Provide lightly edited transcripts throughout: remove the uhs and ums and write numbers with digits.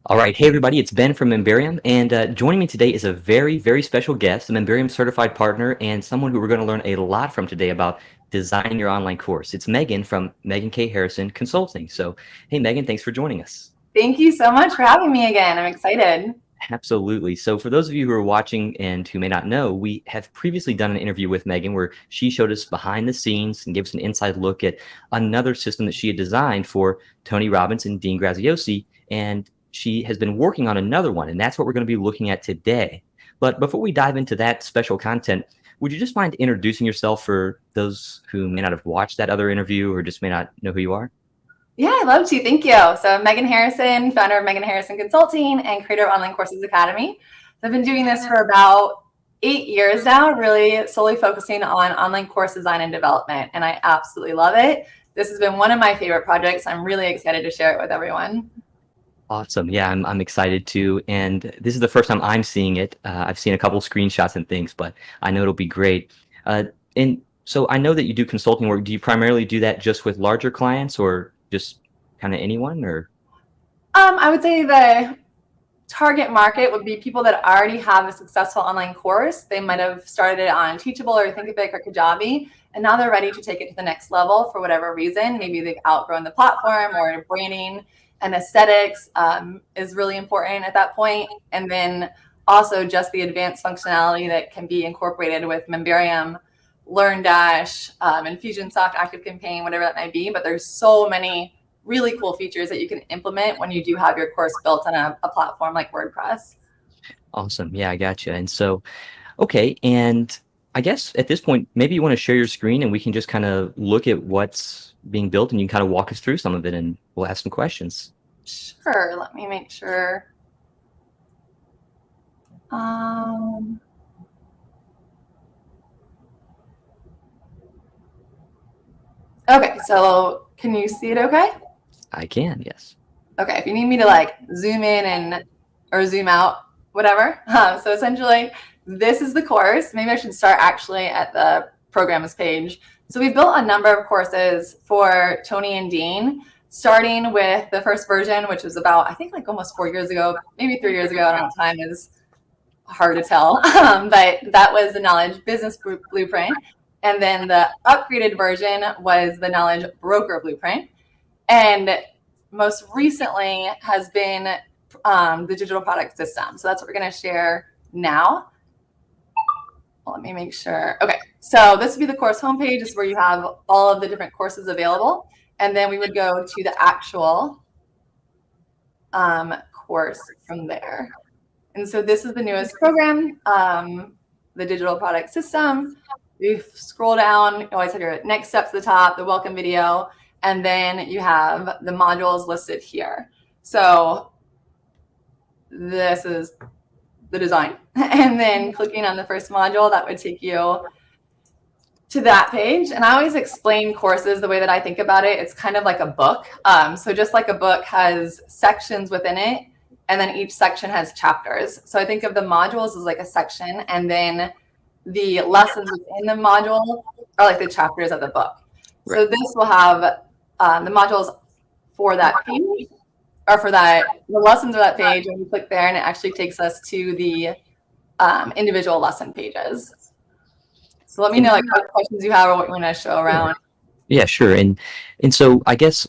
All right. Hey, everybody. It's Ben from Memberium. And joining me today is a very, very special guest, a Memberium certified partner, and someone who we're going to learn a lot from today about designing your online course. It's Megan from Megan K. Harrison Consulting. So, hey, Megan, thanks for joining us. Thank you so much for having me again. I'm excited. Absolutely. So, for those of you who are watching and who may not know, we have previously done an interview with Megan where she showed us behind the scenes and gave us an inside look at another system that she had designed for Tony Robbins and Dean Graziosi. And she has been working on another one, and that's what we're going to be looking at today. But before we dive into that special content, would you just mind introducing yourself for those who may not have watched that other interview or just may not know who you are? Yeah, I'd love to. Thank you. So I'm Megan Harrison, founder of Megan Harrison Consulting and creator of Online Courses Academy. So I've been doing this for about 8 years now, really solely focusing on online course design and development, and I absolutely love it. This has been one of my favorite projects. I'm really excited to share it with everyone. Awesome. Yeah, I'm excited too. And this is the first time I'm seeing it. I've seen a couple screenshots and things, but I know it'll be great. And so I know that you do consulting work. Do you primarily do that just with larger clients or just kind of anyone or? I would say the target market would be people that already have a successful online course. They might have started it on Teachable or Thinkific or Kajabi, and now they're ready to take it to the next level for whatever reason. Maybe they've outgrown the platform, or branding and aesthetics is really important at that point. And then also just the advanced functionality that can be incorporated with Memberium, LearnDash, Infusionsoft, ActiveCampaign, whatever that might be. But there's so many really cool features that you can implement when you do have your course built on a platform like WordPress. Awesome. Yeah, I gotcha. And so, okay. And I guess at this point, maybe you want to share your screen and we can just kind of look at what's being built and you can kind of walk us through some of it and we'll ask some questions. Sure. Let me make sure. Okay. So can you see it okay? I can, yes. Okay. If you need me to like zoom in and or zoom out, whatever. So essentially, this is the course. Maybe I should start actually at the programs page. So we built a number of courses for Tony and Dean, starting with the first version, which was about, I think, like almost 4 years ago, maybe 3 years ago. I don't know, time is hard to tell. But that was the Knowledge Business Blueprint. And then the upgraded version was the Knowledge Broker Blueprint. And most recently has been the digital product system. So that's what we're going to share now. Let me make sure. Okay, so this would be the course homepage. This is where you have all of the different courses available. And then we would go to the actual course from there. And so this is the newest program, the digital product system. You scroll down, you always have your next steps at the top, the welcome video, and then you have the modules listed here. So this is the design. And then clicking on the first module, that would take you to that page. And I always explain courses the way that I think about it. It's kind of like a book. So just like a book has sections within it, and then each section has chapters. So I think of the modules as like a section, and then the lessons within the module are like the chapters of the book. Right. So this will have the modules for that page, or for that, the lessons of that page, and you click there and it actually takes us to the individual lesson pages. So let me know like what questions you have or what you want to show around. Yeah, sure. And so I guess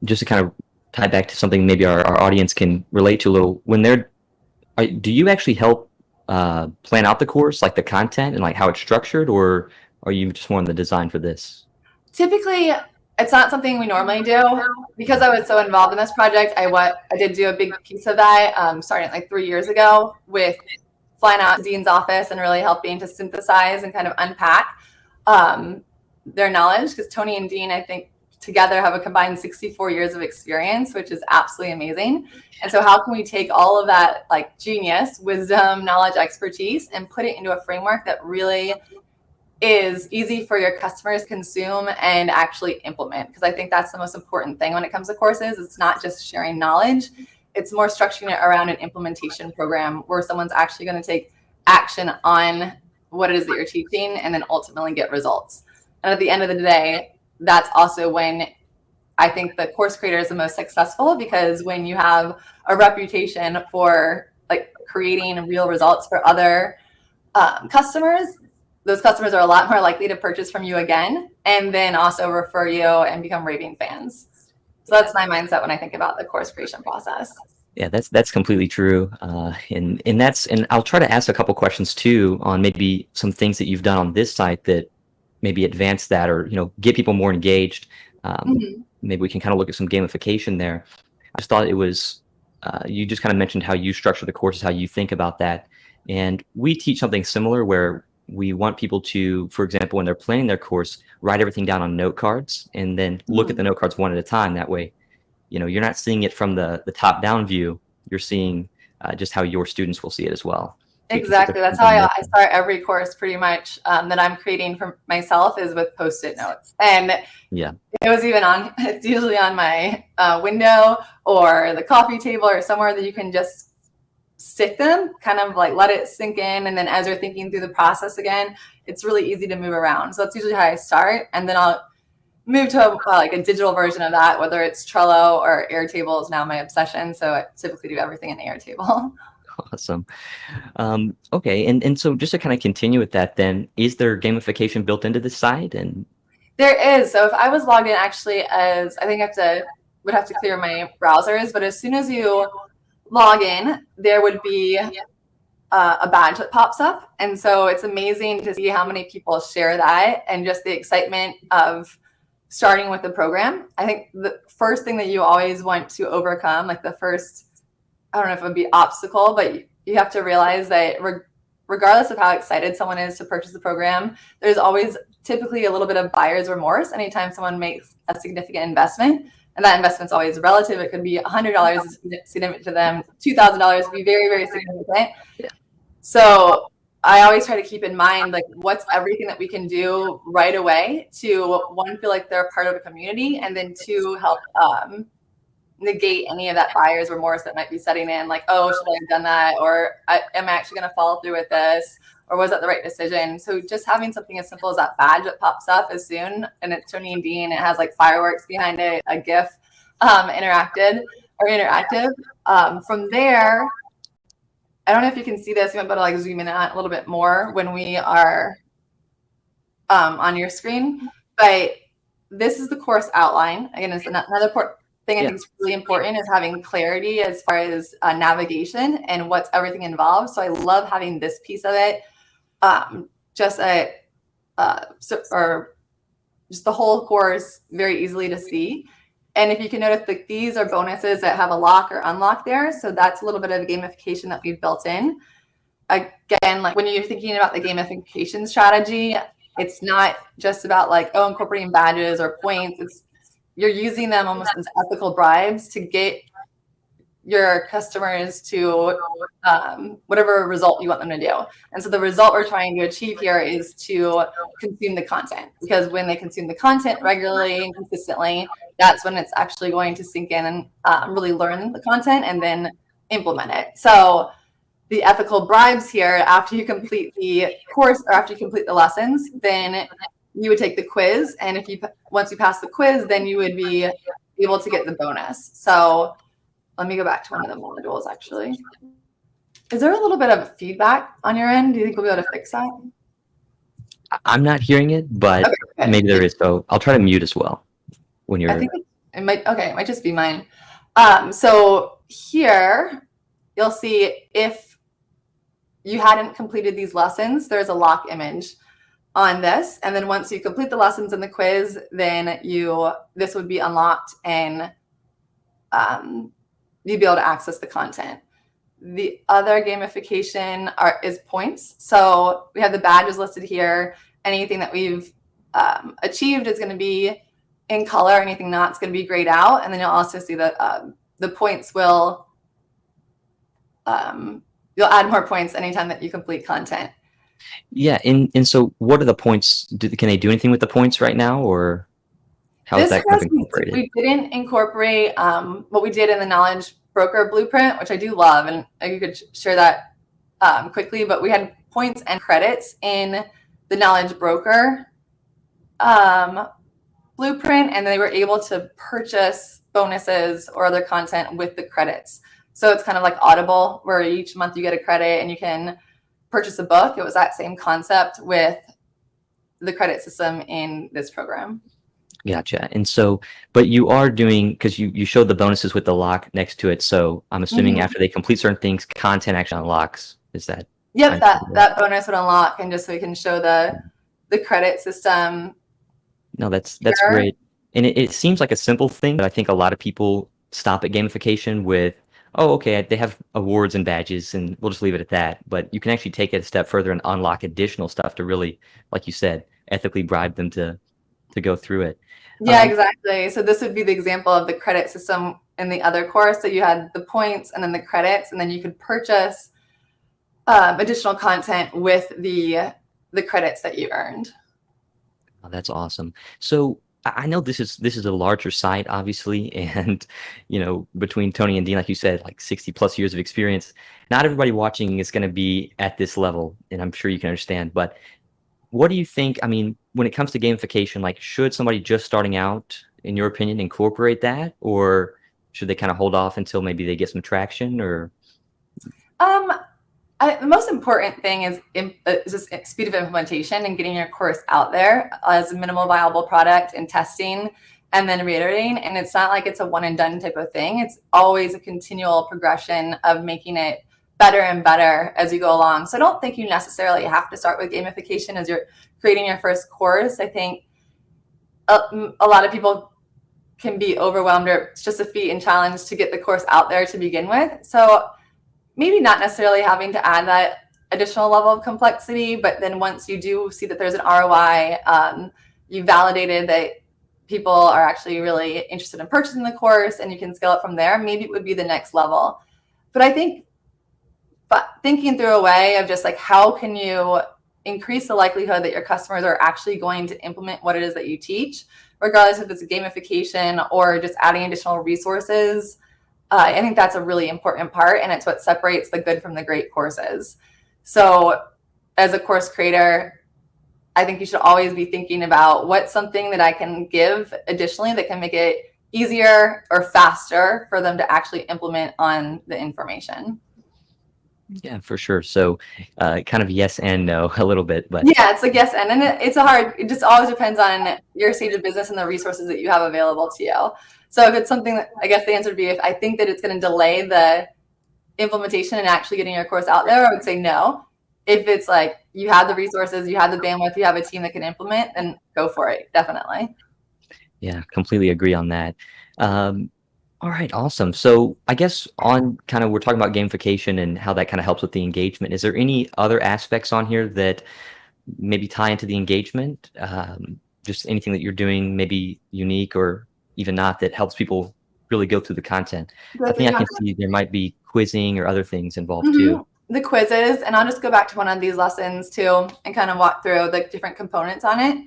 just to kind of tie back to something maybe our audience can relate to a little, when do you actually help plan out the course, like the content and like how it's structured, or are you just more on the design for this? Typically, it's not something we normally do. Because I was so involved in this project, I did do a big piece of that starting like 3 years ago with flying out to Dean's office and really helping to synthesize and kind of unpack their knowledge. Because Tony and Dean, I think, together have a combined 64 years of experience, which is absolutely amazing. And so how can we take all of that like genius, wisdom, knowledge, expertise, and put it into a framework that really is easy for your customers to consume and actually implement? Because I think that's the most important thing when it comes to courses. It's not just sharing knowledge. It's more structuring it around an implementation program where someone's actually going to take action on what it is that you're teaching and then ultimately get results. And at the end of the day, that's also when I think the course creator is the most successful, because when you have a reputation for like creating real results for other customers, those customers are a lot more likely to purchase from you again, and then also refer you and become raving fans. So that's my mindset when I think about the course creation process. Yeah, that's completely true. And I'll try to ask a couple questions too on maybe some things that you've done on this site that maybe advance that, or get people more engaged. Maybe we can kind of look at some gamification there. I just thought it was you just kind of mentioned how you structure the courses, how you think about that, and we teach something similar where we want people to, for example, when they're planning their course, write everything down on note cards and then look at the note cards one at a time. That way, you're not seeing it from the top down view. You're seeing just how your students will see it as well. Exactly. That's how I start every course pretty much that I'm creating for myself, is with Post-it notes. And yeah, it's usually on my window or the coffee table or somewhere that you can just stick them, kind of like let it sink in. And then as you're thinking through the process again, it's really easy to move around. So that's usually how I start. And then I'll move to like a digital version of that, whether it's Trello or Airtable is now my obsession. So I typically do everything in Airtable. Awesome. Okay, and so just to kind of continue with that, then, is there gamification built into the site? And there is. So if I was logged in, actually, as I think would have to clear my browsers, but as soon as you log in, there would be a badge that pops up, and so it's amazing to see how many people share that, and just the excitement of starting with the program. I think the first thing that you always want to overcome, like the first, I don't know if it would be obstacle, but you have to realize that regardless of how excited someone is to purchase the program, there's always typically a little bit of buyer's remorse anytime someone makes a significant investment. And that investment's always relative. It could be $100 is significant to them. $2,000 would be very, very significant. Yeah. So I always try to keep in mind, like, what's everything that we can do right away to, one, feel like they're a part of a community, and then two, help negate any of that buyer's remorse that might be setting in, like, oh, should I have done that? Or am I actually going to follow through with this? Or was that the right decision? So just having something as simple as that badge that pops up as soon, and it's Tony and Dean, it has like fireworks behind it, a GIF interactive. From there, I don't know if you can see this. You might be able to like zoom in a little bit more when we are on your screen. But this is the course outline. Again, it's another thing I think is really important, is having clarity as far as navigation and what's everything involved. So I love having this piece of it, just the whole course very easily to see. And if you can notice, like, these are bonuses that have a lock or unlock there. So that's a little bit of gamification that we've built in. Again, like when you're thinking about the gamification strategy, it's not just about like, oh, incorporating badges or points. You're using them almost as ethical bribes to get your customers to whatever result you want them to do. And so the result we're trying to achieve here is to consume the content, because when they consume the content regularly and consistently, that's when it's actually going to sink in and really learn the content and then implement it. So the ethical bribes here, after you complete the course or after you complete the lessons, then you would take the quiz. And once you pass the quiz, then you would be able to get the bonus. So let me go back to one of the modules, actually. Is there a little bit of feedback on your end? Do you think we'll be able to fix that? I'm not hearing it, but okay, maybe there is. So I'll try to mute as well when you're. I think it might just be mine. So here you'll see, if you hadn't completed these lessons, there's a lock image on this. And then once you complete the lessons and the quiz, then this would be unlocked, and you'd be able to access the content. The other gamification is points. So we have the badges listed here. Anything that we've achieved is going to be in color. Anything not is going to be grayed out. And then you'll also see that the points you'll add more points anytime that you complete content. Yeah, and so what are the points? Can they do anything with the points right now, or how is that kind of incorporated? We didn't incorporate what we did in the Knowledge Broker blueprint, which I do love, and you could share that quickly. But we had points and credits in the Knowledge Broker blueprint, and they were able to purchase bonuses or other content with the credits. So it's kind of like Audible, where each month you get a credit and you can purchase a book. It was that same concept with the credit system in this program. Gotcha. And so, but you are doing, because you showed the bonuses with the lock next to it. So I'm assuming after they complete certain things, content actually unlocks. Is that? Yep, that bonus would unlock, and just so we can show the credit system. No, that's great. And it seems like a simple thing, but I think a lot of people stop at gamification with, oh, okay, they have awards and badges, and we'll just leave it at that. But you can actually take it a step further and unlock additional stuff to really, like you said, ethically bribe them to go through it. Yeah, exactly. So this would be the example of the credit system in the other course. So you had the points and then the credits, and then you could purchase additional content with the credits that you earned. Oh, that's awesome. So I know this is a larger site, obviously, and between Tony and Dean, like you said, like 60 plus years of experience. Not everybody watching is going to be at this level, and I'm sure you can understand. But what do you think? I mean, when it comes to gamification, like, should somebody just starting out, in your opinion, incorporate that, or should they kind of hold off until maybe they get some traction? Or the most important thing is just speed of implementation and getting your course out there as a minimal viable product and testing and then reiterating. And it's not like it's a one and done type of thing. It's always a continual progression of making it better and better as you go along. So I don't think you necessarily have to start with gamification as you're creating your first course. I think a lot of people can be overwhelmed, or it's just a feat and challenge to get the course out there to begin with. So maybe not necessarily having to add that additional level of complexity, but then once you do see that there's an ROI, you validated that people are actually really interested in purchasing the course, and you can scale it from there, maybe it would be the next level. But I think thinking through a way of just like, how can you increase the likelihood that your customers are actually going to implement what it is that you teach, regardless if it's a gamification or just adding additional resources. I think that's a really important part, and it's what separates the good from the great courses. So as a course creator, I think you should always be thinking about what's something that I can give additionally that can make it easier or faster for them to actually implement on the information. Yeah, for sure. So kind of yes and no a little bit, but yeah, it's like yes and it just always depends on your stage of business and the resources that you have available to you. So if it's something that, I guess the answer would be, if I think that it's going to delay the implementation and actually getting your course out there, I would say no. If it's like you have the resources, you have the bandwidth, you have a team that can implement, then go for it. Definitely. Yeah, completely agree on that. All right, awesome. So I guess on kind of, we're talking about gamification and how that kind of helps with the engagement. Is there any other aspects on here that maybe tie into the engagement? Just anything that you're doing maybe unique or even not that helps people really go through the content? I think I can see there might be quizzing or other things involved too. The quizzes, and I'll just go back to one of these lessons too and kind of walk through the different components on it.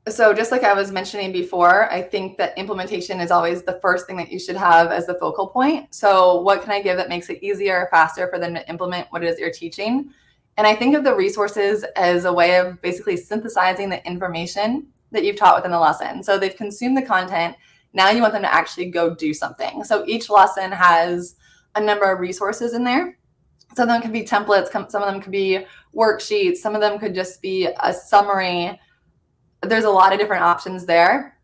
So just like I was mentioning before, I think that implementation is always the first thing that you should have as the focal point. So what can I give that makes it easier or faster for them to implement what it is you're teaching? And I think of the resources as a way of basically synthesizing the information that you've taught within the lesson. So they've consumed the content. Now you want them to actually go do something. So each lesson has a number of resources in there. Some of them could be templates. Some of them could be worksheets. Some of them could just be a summary. There's a lot of different options there,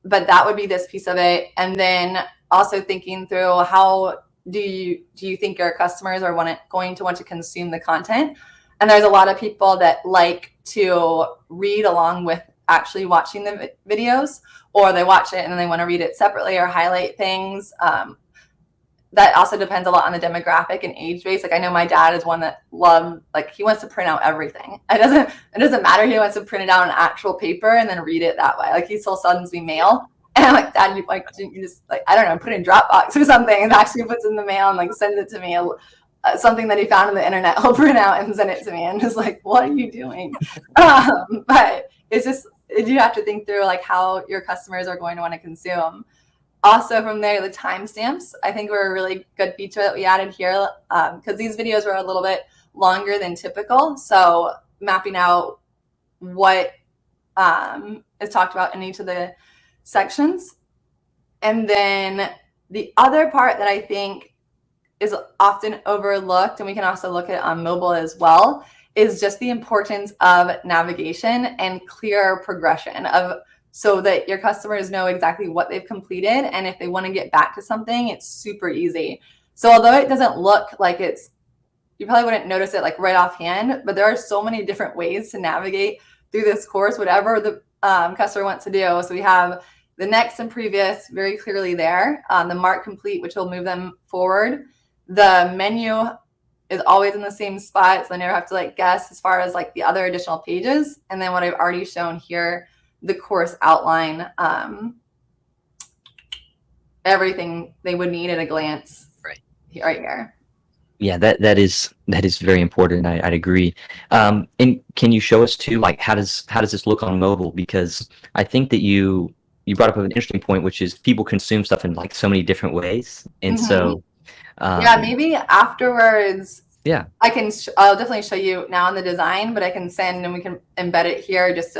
but that would be this piece of it. And then also thinking through, how do you think your customers are going to want to consume the content? And there's a lot of people that like to read along with actually watching the videos, or they watch it and then they want to read it separately or highlight things. That also depends a lot on the demographic and age base. Like I know my dad is one that he wants to print out everything. It doesn't matter. He wants to print it out on actual paper and then read it that way. Like he still sends me mail. And I'm like, Dad, didn't you just I don't know, put it in Dropbox or something, and actually puts in the mail and sends it to me. Something that he found on the internet, he'll print out and send it to me. And just like, what are you doing? But it's just, you have to think through how your customers are going to want to consume. Also from there, the timestamps, I think, were a really good feature that we added here, because these videos were a little bit longer than typical. So mapping out what is talked about in each of the sections. And then the other part that I think is often overlooked, and we can also look at it on mobile as well, is just the importance of navigation and clear progression so that your customers know exactly what they've completed. And if they want to get back to something, it's super easy. So although it doesn't look like you probably wouldn't notice it like right offhand, but there are so many different ways to navigate through this course, whatever the customer wants to do. So we have the next and previous very clearly there, the mark complete, which will move them forward. The menu is always in the same spot, so they never have to like guess as far as like the other additional pages. And then what I've already shown here, the course outline, everything they would need at a glance, right here. Yeah, that is very important. I'd agree. And can you show us too, like how does this look on mobile? Because I think that you brought up an interesting point, which is people consume stuff in like so many different ways, and so. Yeah, maybe afterwards. Yeah, I'll definitely show you now in the design, but I can send and we can embed it here, just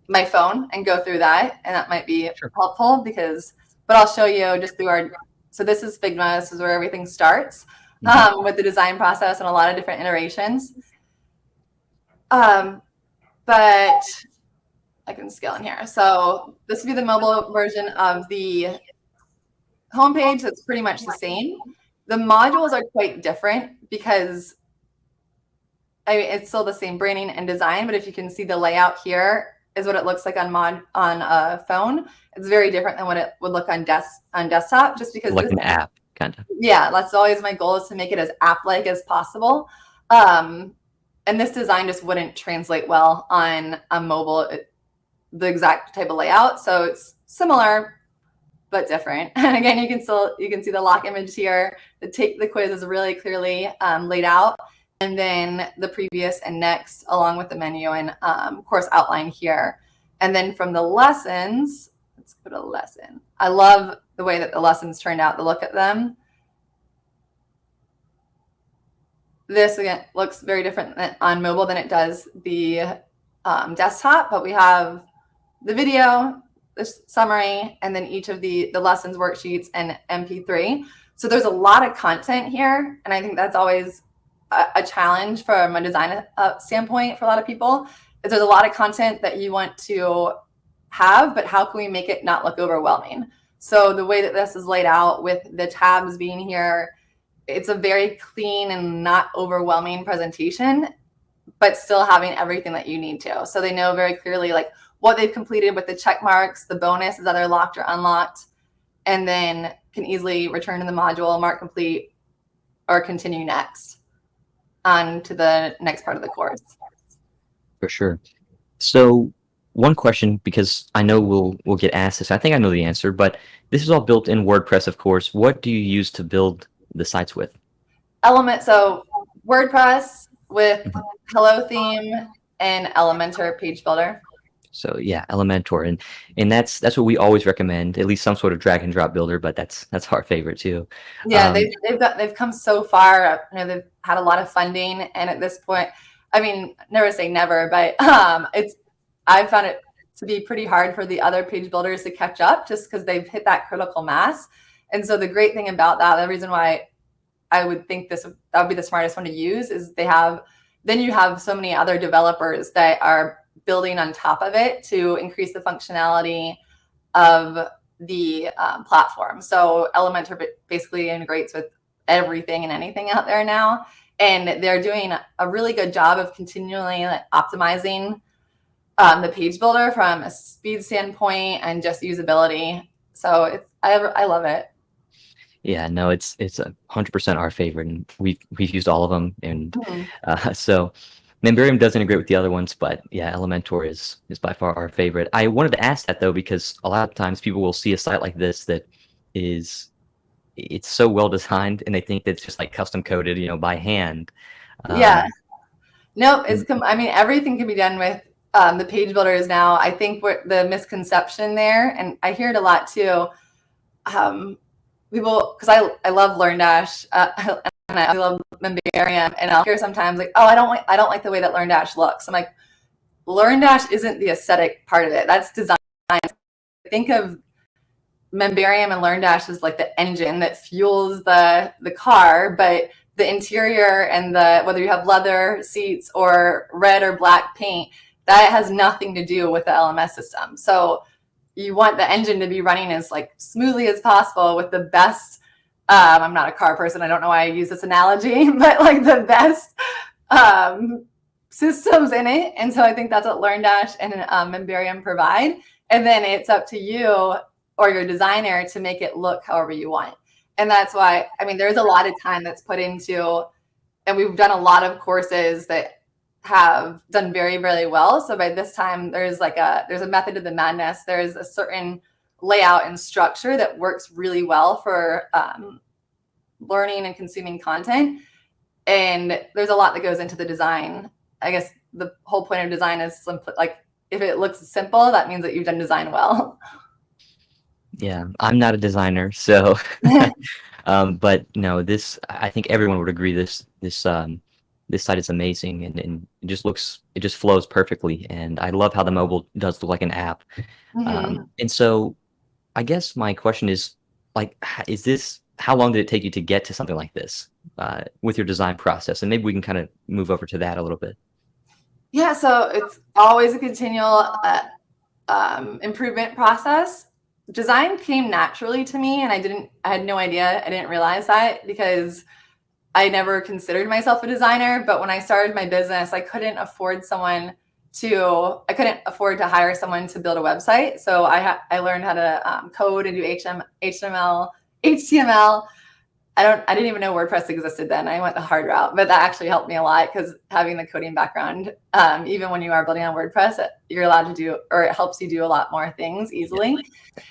my phone, and go through that, and that might be helpful but I'll show you just through so this is Figma. This is where everything starts with the design process and a lot of different iterations. But I can scale in here. So this would be the mobile version of the homepage. That's pretty much the same. The modules are quite different because it's still the same branding and design, but if you can see the layout here is what it looks like on a phone. It's very different than what it would look on desktop, just because like an app kind of. Yeah, that's always my goal, is to make it as app-like as possible. And this design just wouldn't translate well on a mobile, the exact type of layout. So it's similar but different. And again, you can see the lock image here. The quiz is really clearly laid out. And then the previous and next, along with the menu and course outline here. And then from the lessons, let's put a lesson. I love the way that the lessons turned out, the look at them. This, again, looks very different on mobile than it does the desktop, but we have the video, the summary, and then each of the lessons, worksheets, and MP3. So there's a lot of content here, and I think that's always a challenge from a design standpoint for a lot of people. Is there's a lot of content that you want to have, but how can we make it not look overwhelming? So the way that this is laid out with the tabs being here, it's a very clean and not overwhelming presentation, but still having everything that you need to. So they know very clearly like what they've completed with the check marks, the bonus is either locked or unlocked, and then can easily return to the module, mark complete, or continue next on to the next part of the course. For sure. So one question, because I know we'll get asked this, I think I know the answer, but this is all built in WordPress, of course. What do you use to build the sites with? So WordPress with Hello theme and Elementor page builder. So yeah, Elementor, and that's what we always recommend, at least some sort of drag and drop builder, but that's our favorite too. Yeah, they've come so far. You know, they've had a lot of funding, and at this point, I mean, never say never, but I've found it to be pretty hard for the other page builders to catch up, just because they've hit that critical mass. And so the great thing about that, the reason why I would think that would be the smartest one to use, is then you have so many other developers that are building on top of it to increase the functionality of the platform. So Elementor basically integrates with everything and anything out there now, and they're doing a really good job of continually optimizing the page builder from a speed standpoint and just usability. So I love it. Yeah, no, it's 100% our favorite, and we've used all of them, and so Memberium does integrate with the other ones, but yeah, Elementor is by far our favorite. I wanted to ask that though, because a lot of times people will see a site like this that it's so well designed, and they think that it's just like custom coded, by hand. Yeah, no, I mean, everything can be done with the page builders now. I think the misconception there, and I hear it a lot too. People, because I love LearnDash and I love Memberium, and I'll hear sometimes like, oh, I don't like the way that LearnDash looks. I'm like, LearnDash isn't the aesthetic part of it. That's design. Think of Memberium and LearnDash as like the engine that fuels the car, but the interior and whether you have leather seats or red or black paint, that has nothing to do with the LMS system. So you want the engine to be running as like smoothly as possible with the best, I'm not a car person, I don't know why I use this analogy, but like the best systems in it. And so I think that's what LearnDash and Memberium provide. And then it's up to you or your designer to make it look however you want. And that's why, I mean, there's a lot of time that's put into, and we've done a lot of courses that have done very, very well. So by this time, there's a method to the madness. There's a certain layout and structure that works really well for learning and consuming content. And there's a lot that goes into the design. I guess the whole point of design is simple. Like if it looks simple, that means that you've done design well. Yeah, I'm not a designer, so but no, I think everyone would agree this site is amazing, and it just flows perfectly, and I love how the mobile does look like an app. And so I guess my question is, like, how long did it take you to get to something like this with your design process? And maybe we can kind of move over to that a little bit. Yeah, so it's always a continual improvement process. Design came naturally to me, and I had no idea. I didn't realize that because I never considered myself a designer. But when I started my business, I couldn't afford to hire someone to build a website. So I learned how to code and do HTML. I didn't even know WordPress existed then. I went the hard route, but that actually helped me a lot because having the coding background, even when you are building on WordPress, you're allowed to do, or it helps you do a lot more things easily. Yeah.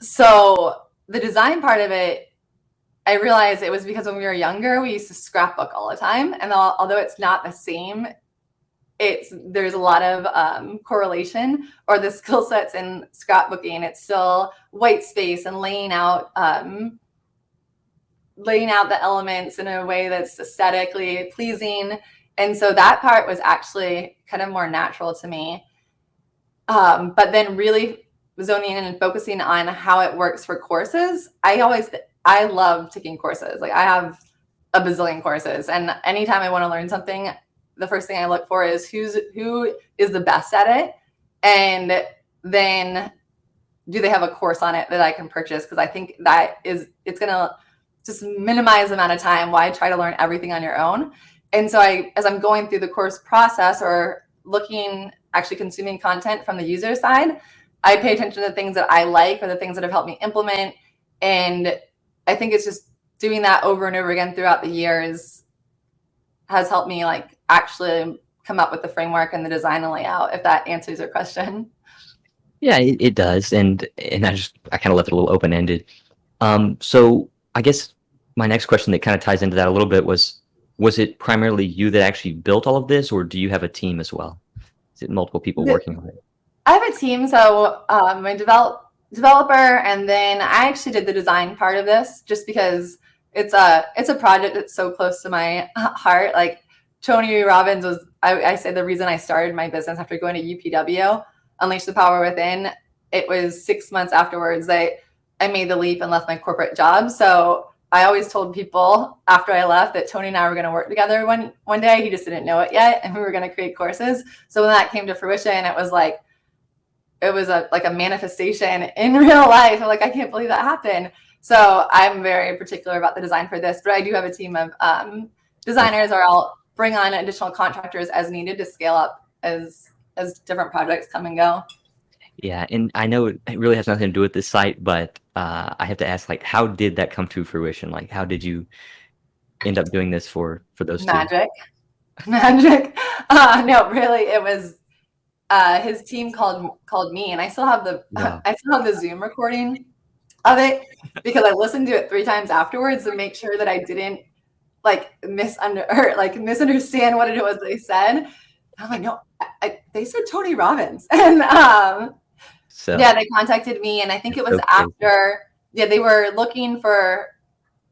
So the design part of it, I realized it was because when we were younger, we used to scrapbook all the time. And although it's not the same, there's a lot of correlation, or the skill sets in scrapbooking. It's still white space and laying out the elements in a way that's aesthetically pleasing. And so that part was actually kind of more natural to me. But then really zoning in and focusing on how it works for courses. I love taking courses. Like I have a bazillion courses, and anytime I want to learn something, the first thing I look for is who is the best at it. And then do they have a course on it that I can purchase? Because I think it's going to just minimize the amount of time. Why try to learn everything on your own? And so as I'm going through the course process or actually consuming content from the user side, I pay attention to the things that I like or the things that have helped me implement. And I think it's just doing that over and over again throughout the years has helped me like actually come up with the framework and the design and layout, if that answers your question. Yeah, it does. And I kind of left it a little open-ended. So I guess my next question that kind of ties into that a little bit was it primarily you that actually built all of this, or do you have a team as well? Is it multiple people working on it? I have a team. So my developer, and then I actually did the design part of this just because it's a project that's so close to my heart. Like Tony Robbins was, I say the reason I started my business after going to UPW, Unleash the Power Within. It was 6 months afterwards that I made the leap and left my corporate job. So I always told people after I left that Tony and I were going to work together one day. He just didn't know it yet, and we were going to create courses. So when that came to fruition, it was like a manifestation in real life. I'm like, I can't believe that happened. So I'm very particular about the design for this, but I do have a team of designers, or I'll bring on additional contractors as needed to scale up as different projects come and go. Yeah, and I know it really has nothing to do with this site, but I have to ask, like, how did that come to fruition? Like, how did you end up doing this for those Magic. No, really, it was his team called me, and I still have the Zoom recording of it because I listened to it 3 times afterwards to make sure that I didn't misunderstand what it was they said. I'm like, no, they said Tony Robbins, and yeah, they contacted me, and I think it was after, they were looking for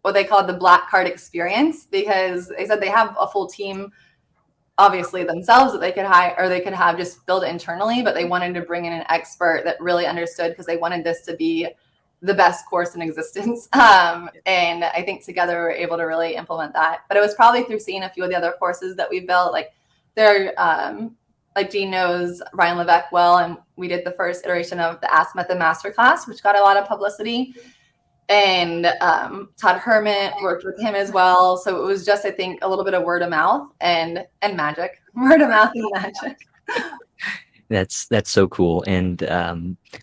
what they called the black card experience, because they said they have a full team obviously themselves that they could hire, or they could have just build it internally, but they wanted to bring in an expert that really understood, because they wanted this to be the best course in existence. And I think together we were able to really implement that. But it was probably through seeing a few of the other courses that we built. Like there, like Dean knows Ryan LEVESQUE well, and we did the first iteration of the Ask Method Masterclass, which got a lot of publicity. And Todd Hermit worked with him as well. So it was just, I think, a little bit of word of mouth and magic. Word of mouth and magic. That's so cool. And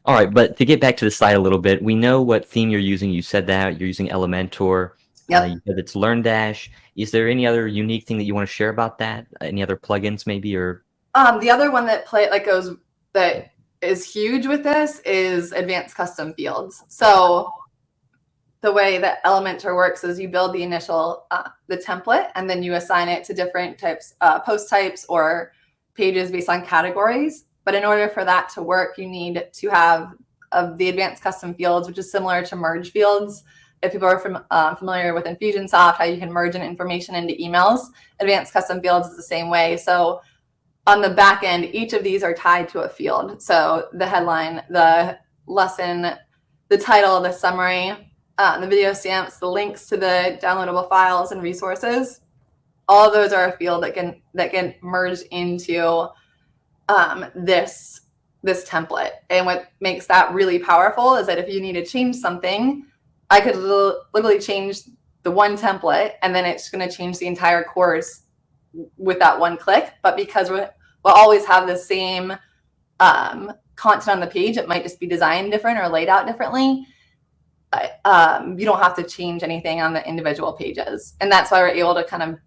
all right, but to get back to the site a little bit, we know what theme you're using. You said that you're using Elementor. Yep. You said it's LearnDash. Is there any other unique thing that you want to share about that? Any other plugins maybe, or? The other one that is huge with this is advanced custom fields. So the way that Elementor works is you build the initial, the template, and then you assign it to different types, post types or pages based on categories. But in order for that to work, you need to have the advanced custom fields, which is similar to merge fields. If people are familiar with Infusionsoft, how you can merge in information into emails, advanced custom fields is the same way. So on the back end, each of these are tied to a field. So the headline, the lesson, the title, the summary, the video stamps, the links to the downloadable files and resources, all of those are a field that can merge into this template. And what makes that really powerful is that if you need to change something, I could literally change the one template, and then it's going to change the entire course with that one click. But because we'll always have the same content on the page, it might just be designed different or laid out differently. You don't have to change anything on the individual pages. And that's why we're able to kind of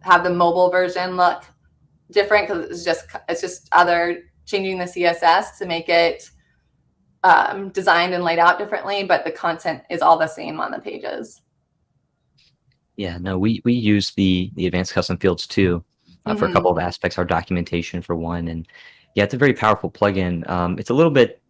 have the mobile version look different, because it's just other changing the CSS to make it designed and laid out differently, but the content is all the same on the pages. Yeah, no, we use the advanced custom fields too, for a couple of aspects, our documentation for one. And yeah, it's a very powerful plugin. It's a little bit,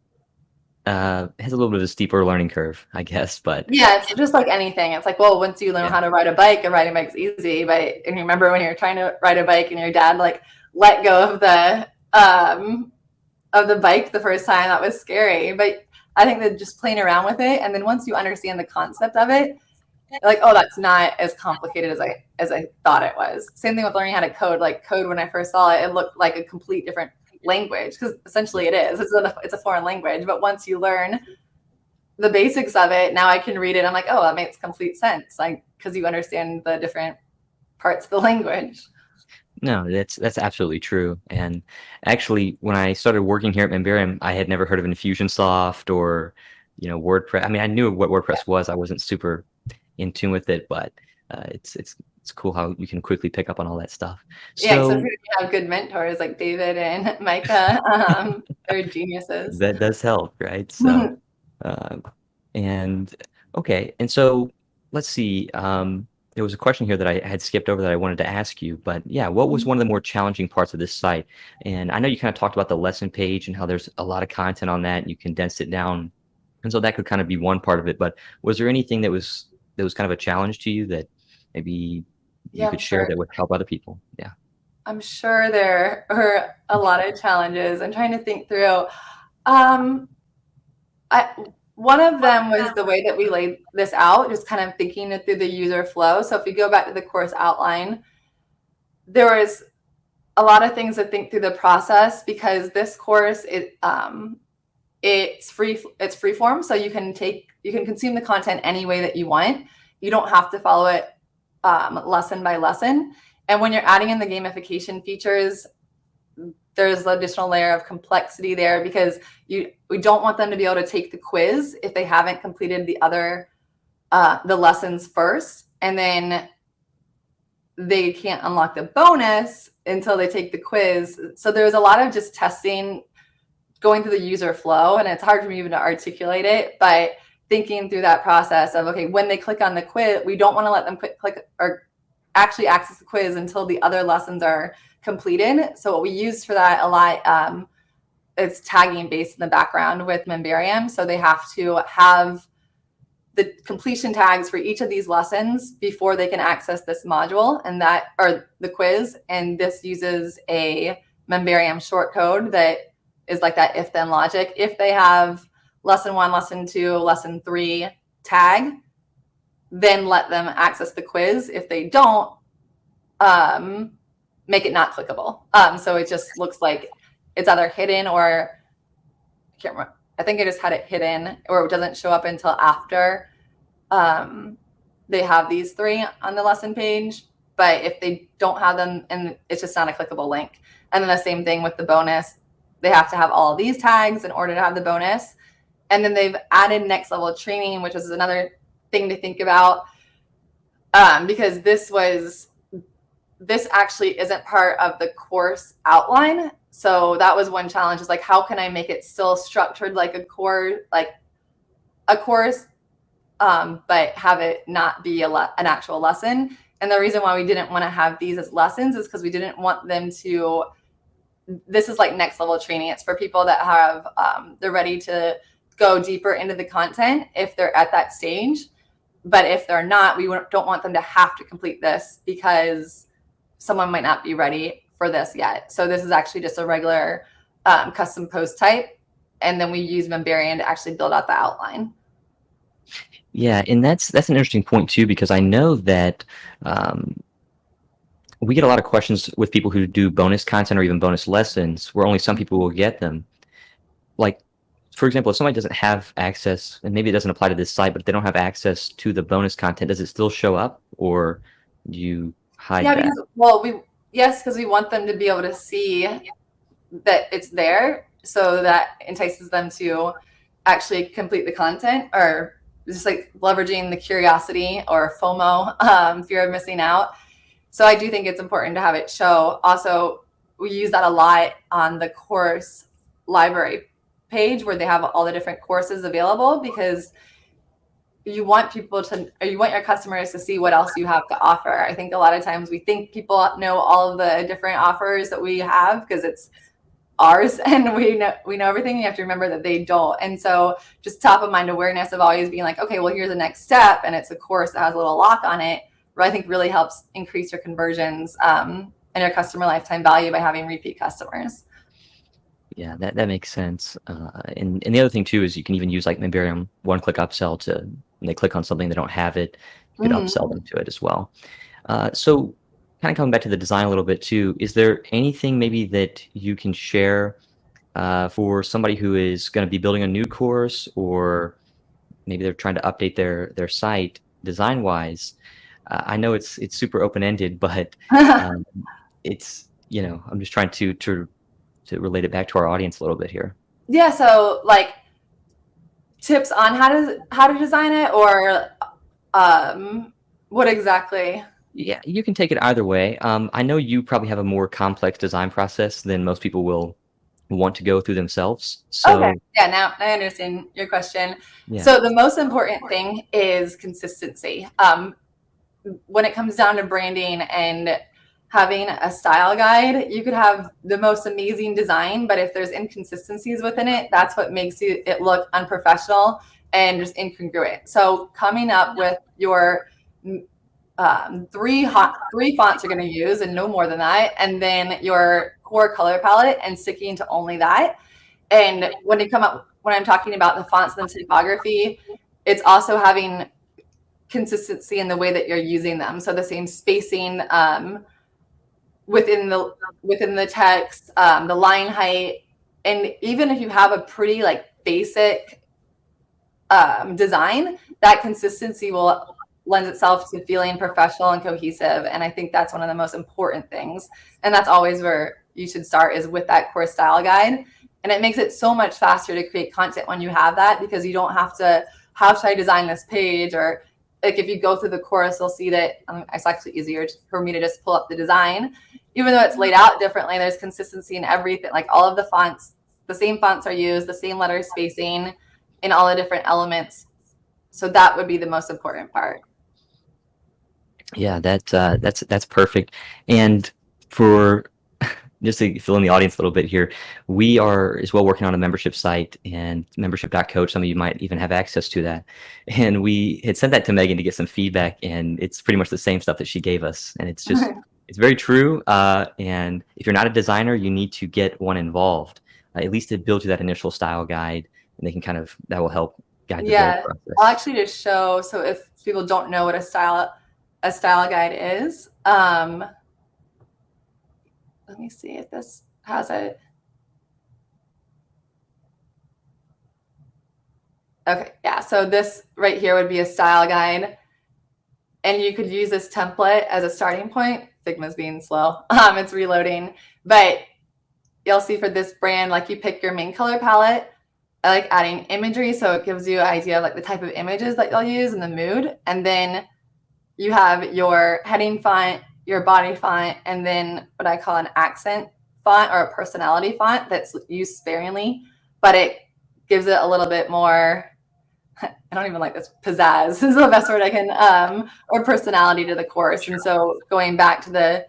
has a little bit of a steeper learning curve, I guess, but yeah, it's just like anything. It's like, well, once you learn how to ride a bike, and riding a bike's easy. But and you remember when you were trying to ride a bike and your dad like let go of the bike the first time, that was scary. But I think that just playing around with it, and then once you understand the concept of it, you're like, oh, that's not as complicated as I thought it was. Same thing with learning how to code. Like code, when I first saw it, it looked like a complete different language, because essentially it is. It's a foreign language. But once you learn the basics of it, now I can read it. I'm like, oh, that makes complete sense. Like, because you understand the different parts of the language. No, that's absolutely true. And actually, when I started working here at Memberium, I had never heard of Infusionsoft or, WordPress. I mean, I knew what WordPress was. I wasn't super in tune with it, but it's cool how you can quickly pick up on all that stuff. Yeah, So so you have good mentors like David and Micah. They're geniuses. that does help, right? So, and okay, and so let's see. There was a question here that I had skipped over that I wanted to ask you, but yeah, what was one of the more challenging parts of this site? And I know you kind of talked about the lesson page and how there's a lot of content on that and you condensed it down. And so that could kind of be one part of it, but was there anything that was kind of a challenge to you that maybe you could share that would help other people? Yeah. I'm sure there are a lot of challenges. I'm trying to think through. One of them was the way that we laid this out, just kind of thinking it through the user flow. So if you go back to the course outline, there was a lot of things to think through the process, because this course, it's free form. So you can consume the content any way that you want. You don't have to follow it lesson by lesson. And when you're adding in the gamification features, there's an additional layer of complexity there, because we don't want them to be able to take the quiz if they haven't completed the lessons first, and then they can't unlock the bonus until they take the quiz. So there's a lot of just testing, going through the user flow, and it's hard for me even to articulate it, but thinking through that process of, okay, when they click on the quiz, we don't want to let them click or actually access the quiz until the other lessons are completed. So what we use for that a lot, it's tagging based in the background with Memberium. So they have to have the completion tags for each of these lessons before they can access this module and that, or the quiz. And this uses a Memberium short code that is like that if then logic. If they have lesson 1, lesson 2, lesson 3 tag, then let them access the quiz. If they don't, make it not clickable. So it just looks like it's either hidden or I can't remember. I think I just had it hidden, or it doesn't show up until after they have these 3 on the lesson page. But if they don't have them, and it's just not a clickable link. And then the same thing with the bonus. They have to have all of these tags in order to have the bonus. And then they've added next level training, which is another thing to think about, because this actually isn't part of the course outline. So that was one challenge, is like, how can I make it still structured like a course, but have it not be an actual lesson. And the reason why we didn't want to have these as lessons is because we didn't want them to, this is like next level training. It's for people that have, they're ready to go deeper into the content if they're at that stage. But if they're not, we don't want them to have to complete this because someone might not be ready for this yet. So this is actually just a regular custom post type. And then we use Memberium to actually build out the outline. Yeah, and that's an interesting point too, because I know that we get a lot of questions with people who do bonus content or even bonus lessons where only some people will get them. Like, for example, if somebody doesn't have access, and maybe it doesn't apply to this site, but if they don't have access to the bonus content, does it still show up, or do you hide that? Because, well, yes, because we want them to be able to see that it's there, so that entices them to actually complete the content, or just like leveraging the curiosity or FOMO, fear of missing out. So I do think it's important to have it show. Also, we use that a lot on the course library page where they have all the different courses available, because you want people to, or you want your customers to see what else you have to offer. I think a lot of times we think people know all of the different offers that we have because it's ours and we know everything. You have to remember that they don't. And so just top of mind awareness of always being like, okay, well, here's the next step. And it's a course that has a little lock on it, where I think really helps increase your conversions and your customer lifetime value by having repeat customers. Yeah, that makes sense. And the other thing too is you can even use like Memberium one-click upsell to, when they click on something they don't have it, you could upsell them to it as well. So kind of coming back to the design a little bit too, is there anything maybe that you can share for somebody who is going to be building a new course, or maybe they're trying to update their site design-wise? I know it's super open-ended, but it's, you know, I'm just trying to relate it back to our audience a little bit here. Yeah, so like tips on how to design it, or what exactly? Yeah, you can take it either way. I know you probably have a more complex design process than most people will want to go through themselves. So okay, yeah, now I understand your question. Yeah. So the most important thing is consistency. When it comes down to branding and having a style guide, you could have the most amazing design, but if there's inconsistencies within it, that's what makes it look unprofessional and just incongruent. So coming up with your three fonts you're going to use, and no more than that, and then your core color palette, and sticking to only that. And when I'm talking about the fonts and the typography, it's also having consistency in the way that you're using them. So the same spacing within the text, the line height, and even if you have a pretty like basic design, that consistency will lend itself to feeling professional and cohesive. And I think that's one of the most important things. And that's always where you should start, is with that core style guide. And it makes it so much faster to create content when you have that, because you don't have to, how should I design this page? Or like if you go through the course, you'll see that it's actually easier for me to just pull up the design. Even though it's laid out differently, there's consistency in everything. Like all of the fonts, the same fonts are used, the same letter spacing in all the different elements. So that would be the most important part. Yeah, that's perfect. And for just to fill in the audience a little bit here, we are as well working on a membership site, and membership.coach. Some of you might even have access to that. And we had sent that to Megan to get some feedback, and it's pretty much the same stuff that she gave us. And it's just, it's very true. And if you're not a designer, you need to get one involved, at least to build you that initial style guide, and they can kind of, that will help guide the build process. I'll actually just show, so if people don't know what a style guide is, let me see if this has it. Okay, yeah, so this right here would be a style guide. And you could use this template as a starting point. Figma's being slow, it's reloading. But you'll see for this brand, like you pick your main color palette. I like adding imagery, so it gives you an idea of like the type of images that you'll use and the mood. And then you have your heading font, your body font, and then what I call an accent font or a personality font that's used sparingly, but it gives it a little bit more, I don't even like this, pizzazz is the best word I can, or personality to the course. And so going back to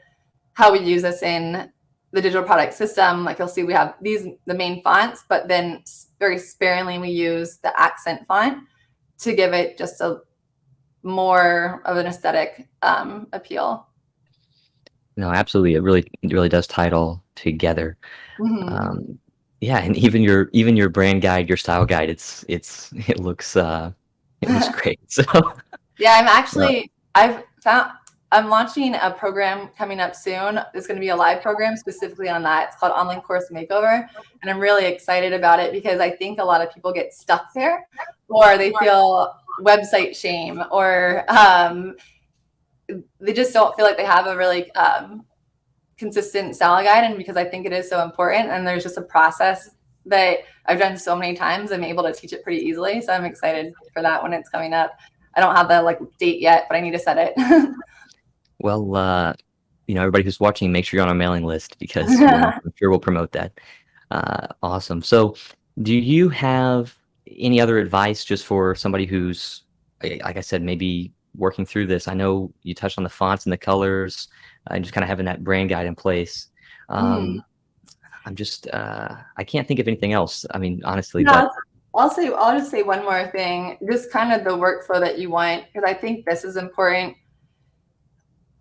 how we use this in the digital product system, like you'll see we have the main fonts, but then very sparingly we use the accent font to give it just a more of an aesthetic appeal. No, absolutely. It really does tie it all together. Mm-hmm. Yeah, and even your brand guide, your style guide, it looks great. So yeah, I'm launching a program coming up soon. It's going to be a live program specifically on that. It's called Online Course Makeover, and I'm really excited about it because I think a lot of people get stuck there, or they feel website shame, or they just don't feel like they have a really consistent style guide. And because I think it is so important, and there's just a process that I've done so many times, I'm able to teach it pretty easily. So I'm excited for that when it's coming up. I don't have the date yet, but I need to set it. Well, everybody who's watching, make sure you're on our mailing list, because I'm sure we'll promote that. Awesome. So do you have any other advice just for somebody who's, like I said, maybe working through this? I know you touched on the fonts and the colors, and just kind of having that brand guide in place. I'm just, I can't think of anything else. I mean, honestly, no, but I'll just say one more thing, just kind of the workflow that you want, because I think this is important.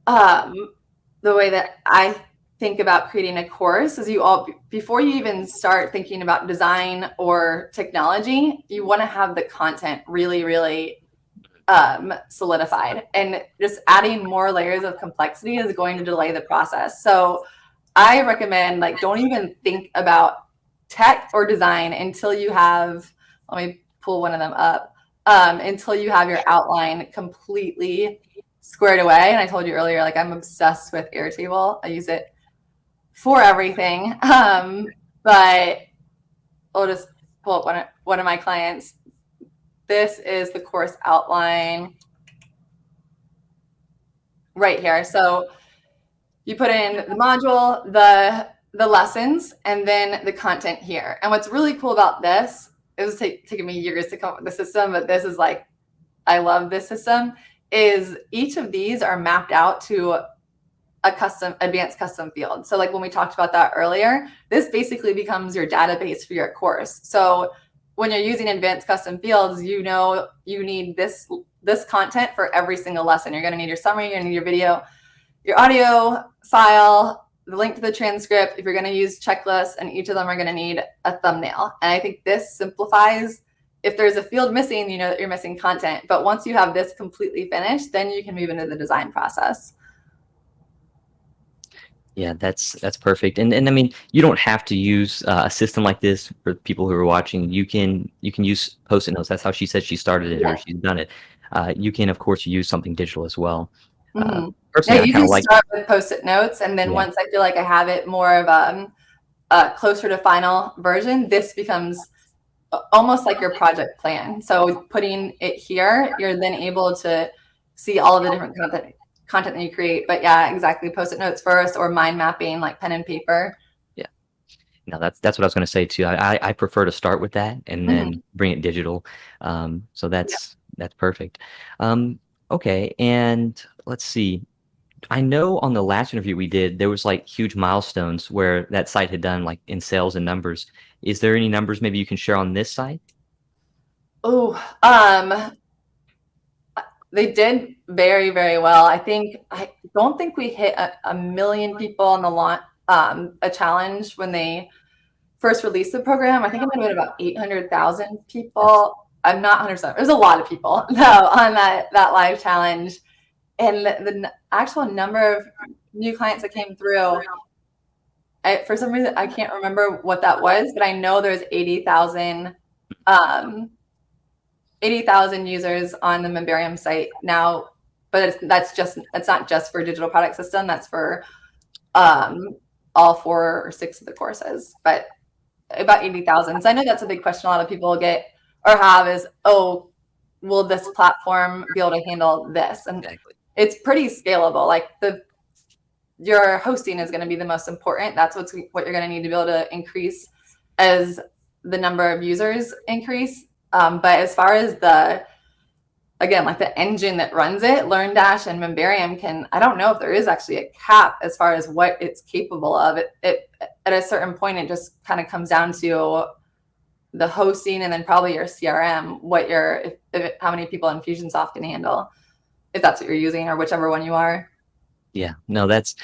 The way that I think about creating a course is before you even start thinking about design or technology, you want to have the content really, really solidified, and just adding more layers of complexity is going to delay the process. So I recommend don't even think about tech or design until you have, let me pull one of them up, until you have your outline completely squared away. And I told you earlier, I'm obsessed with Airtable. I use it for everything. But I'll just pull up one of my clients. This is the course outline right here. So you put in the module, the lessons, and then the content here. And what's really cool about this, it was taking me years to come up with the system, but this is I love this system, is each of these are mapped out to a advanced custom field. So when we talked about that earlier, this basically becomes your database for your course. So when you're using advanced custom fields, you need this content for every single lesson. You're going to need your summary, you're going to need your video, your audio file, the link to the transcript, if you're going to use checklists, and each of them are going to need a thumbnail. And I think this simplifies, if there's a field missing, you know that you're missing content. But once you have this completely finished, then you can move into the design process. Yeah, that's perfect. And I mean, you don't have to use a system like this. For people who are watching, you can use Post-it notes. That's how she said she started it, or she's done it. You can, of course, use something digital as well. Personally, you can start with Post-it notes, and then once I feel like I have it more of a closer to final version, this becomes almost like your project plan. So putting it here, you're then able to see all of the different content that you create. But yeah, exactly, Post-it notes first, or mind mapping, like pen and paper. Yeah, no, that's what I was going to say too. I prefer to start with that and then bring it digital. So that's perfect. Okay, and let's see. I know on the last interview we did, there was like huge milestones where that site had done like in sales and numbers. Is there any numbers maybe you can share on this site? Oh, they did very, very well. I don't think we hit a million people on the launch, a challenge when they first released the program. I think it might have been about 800,000 That's people. I'm not 100%. There's a lot of people though on that live challenge. And the actual number of new clients that came through, for some reason, I can't remember what that was, but I know there's 80,000 users on the Memberium site now, but that's not just for digital product system. That's for all 4 or 6 of the courses, but about 80,000. So I know that's a big question a lot of people get or have is, oh, will this platform be able to handle this? And exactly. it's pretty scalable. Like your hosting is going to be the most important. That's what you're going to need to be able to increase as the number of users increase. But as far as like the engine that runs it, LearnDash and Memberium I don't know if there is actually a cap as far as what it's capable of. It at a certain point, it just kind of comes down to the hosting and then probably your CRM, how many people Infusionsoft can handle, if that's what you're using or whichever one you are. Yeah, no, there's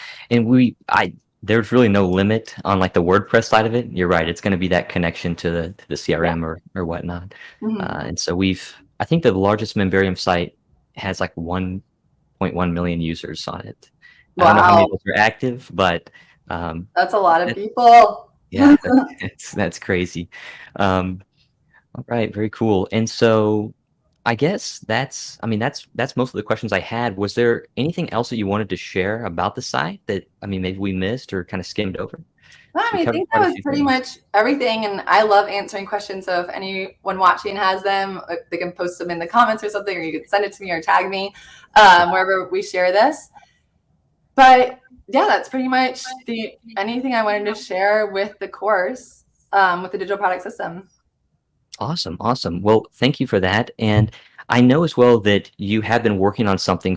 really no limit on like the WordPress side of it. You're right. It's going to be that connection to the CRM or whatnot. Mm-hmm. And so I think the largest Memberium site has like 1.1 million users on it. I don't know how many of Wow. those are active, but That's a lot of people. yeah, that's crazy. All right, very cool. And so I guess that's most of the questions I had. Was there anything else that you wanted to share about the site that maybe we missed or kind of skimmed over? We I covered think that quite a was few pretty things. much everything. And I love answering questions. So if anyone watching has them, they can post them in the comments or something, or you can send it to me or tag me wherever we share this. But yeah, that's pretty much anything I wanted to share with the course, with the digital product system. Awesome, awesome. Well, thank you for that. And I know as well that you have been working on something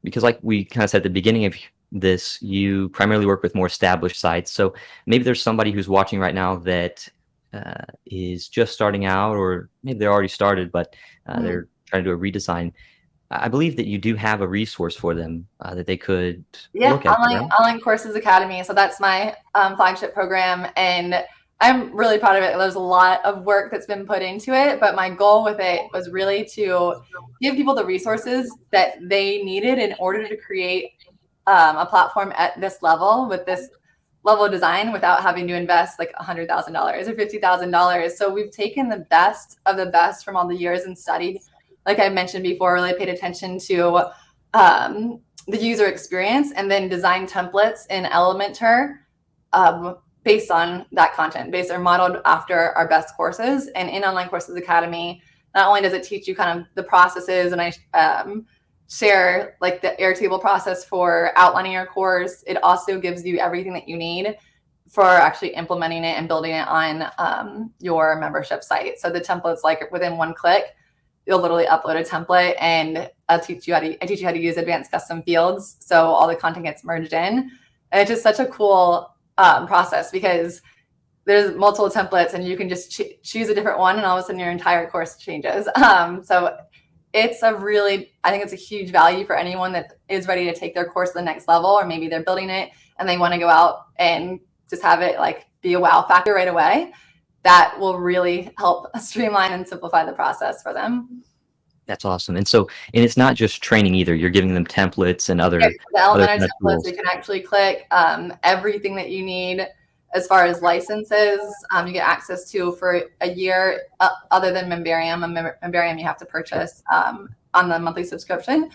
because like we kind of said at the beginning of this, you primarily work with more established sites. So maybe there's somebody who's watching right now that is just starting out, or maybe they're already started, but Mhm. they're trying to do a redesign. I believe that you do have a resource for them that they could Yeah, look at, right? online courses academy. So that's my flagship program, and I'm really proud of it. There's a lot of work that's been put into it, but my goal with it was really to give people the resources that they needed in order to create a platform at this level with this level of design without having to invest like $100,000 or $50,000. So we've taken the best of the best from all the years and studied, like I mentioned before, really paid attention to the user experience and then design templates in Elementor based on that content, based or modeled after our best courses. And in Online Courses Academy, not only does it teach you kind of the processes, and I share like the Airtable process for outlining your course, it also gives you everything that you need for actually implementing it and building it on your membership site. So the template's like within one click, you'll literally upload a template, and I teach you how to use advanced custom fields. So all the content gets merged in. And it's just such a cool process because there's multiple templates and you can just choose a different one, and all of a sudden your entire course changes. So I think it's a huge value for anyone that is ready to take their course to the next level, or maybe they're building it and they want to go out and just have it like be a wow factor right away. That will really help streamline and simplify the process for them. That's awesome. And it's not just training either. You're giving them templates and Yeah, the other Elementor kind of templates, tools. you can actually click everything that you need as far as licenses. You get access to for a year, other than Memberium. Memberium you have to Sure. purchase on the monthly subscription.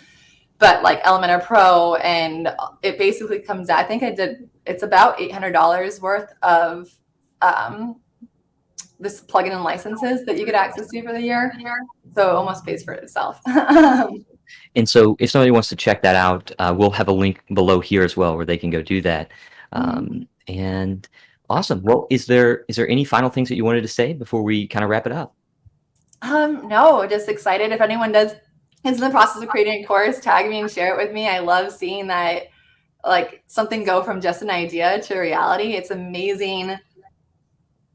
But like Elementor Pro, and it basically comes out, it's about $800 worth of this plugin and licenses that you get access to for the year. So it almost pays for itself. And so if somebody wants to check that out, we'll have a link below here as well where they can go do that. And awesome. Well, is there any final things that you wanted to say before we kind of wrap it up? No, just excited. If anyone does is in the process of creating a course, tag me and share it with me. I love seeing that, like, something go from just an idea to reality. It's amazing.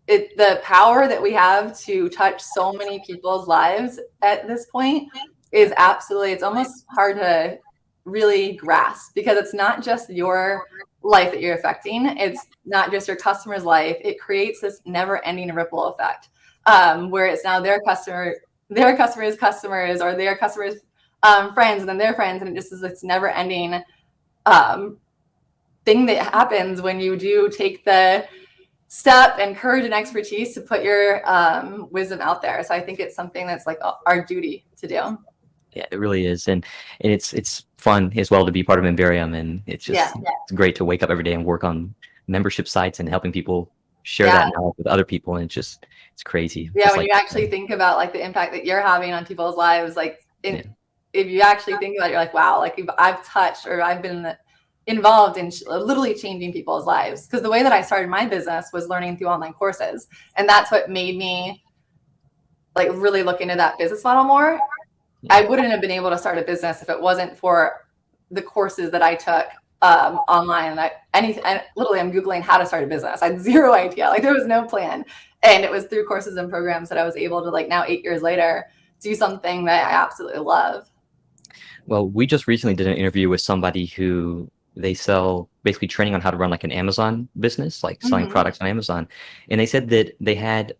The power that we have to touch so many people's lives at this point is absolutely, it's almost hard to really grasp, because it's not just your life that you're affecting. It's not just your customer's life. It creates this never ending ripple effect, where it's now their customers' customers, or their customers' friends, and then their friends. And it just is this never ending thing that happens when you do take the step and courage and expertise to put your wisdom out there. So I think it's something that's like our duty to do. Yeah, it really is, and it's fun as well to be part of Memberium, and it's just it's great to wake up every day and work on membership sites and helping people share that knowledge with other people, and it's crazy. Yeah, just when you actually think about like the impact that you're having on people's lives, like if you actually think about it, you're like, wow, like I've touched, or I've been involved in literally changing people's lives. Because the way that I started my business was learning through online courses, and that's what made me like really look into that business model more. I wouldn't have been able to start a business if it wasn't for the courses that I took online. Literally, I'm Googling how to start a business. I had zero idea. Like, there was no plan. And it was through courses and programs that I was able to, like, now 8 years later, do something that I absolutely love. Well, we just recently did an interview with somebody who they sell basically training on how to run like an Amazon business, like selling products on Amazon. And they said that they had,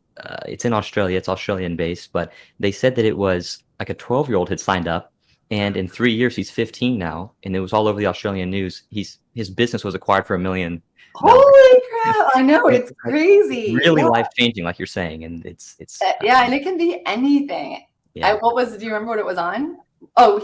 it's in Australia, it's Australian based, but they said that it was like a 12-year-old had signed up, and in 3 years, he's 15 now, and it was all over the Australian news. His business was acquired for $1 million. Holy crap! I know, it's crazy. Really life-changing, like you're saying, and it's yeah, and it can be anything. Yeah. Do you remember what it was on? Oh,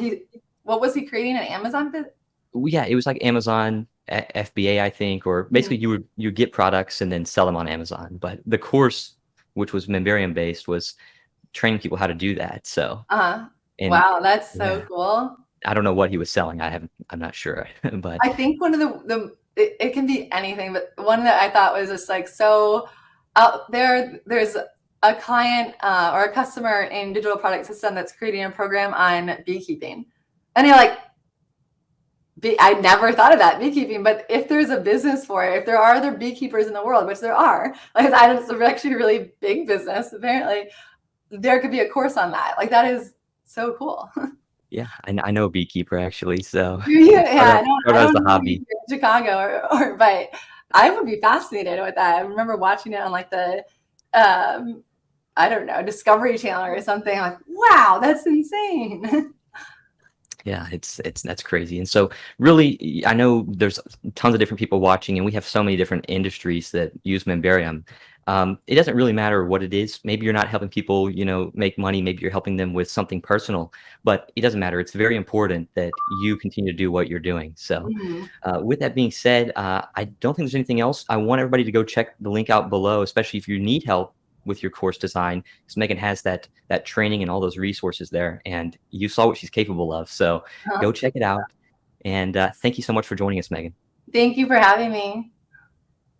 what was he creating, an Amazon business? Yeah, it was like Amazon FBA, I think, or basically you get products and then sell them on Amazon. But the course, which was Memberium based, was training people how to do that. So wow, that's so cool. I don't know what he was selling. I'm not sure. But I think one of it can be anything, but one that I thought was just like so out there. There's a client or a customer in Digital Product System that's creating a program on beekeeping, and you're like, I never thought of that, beekeeping, but if there's a business for it, if there are other beekeepers in the world, which there are, like, it's actually a really big business, apparently, there could be a course on that. Like, that is so cool. Yeah, I know a beekeeper, actually, so I don't as a hobby. In Chicago, but I would be fascinated with that. I remember watching it on like the I don't know, Discovery Channel or something. I'm like, wow, that's insane. Yeah, that's crazy. And so really, I know there's tons of different people watching, and we have so many different industries that use Memberium. It doesn't really matter what it is. Maybe you're not helping people, make money. Maybe you're helping them with something personal, but it doesn't matter. It's very important that you continue to do what you're doing. So with that being said, I don't think there's anything else. I want everybody to go check the link out below, especially if you need help with your course design, because Megan has that training and all those resources there, and you saw what she's capable of. So go check it out. And thank you so much for joining us, Megan. Thank you for having me.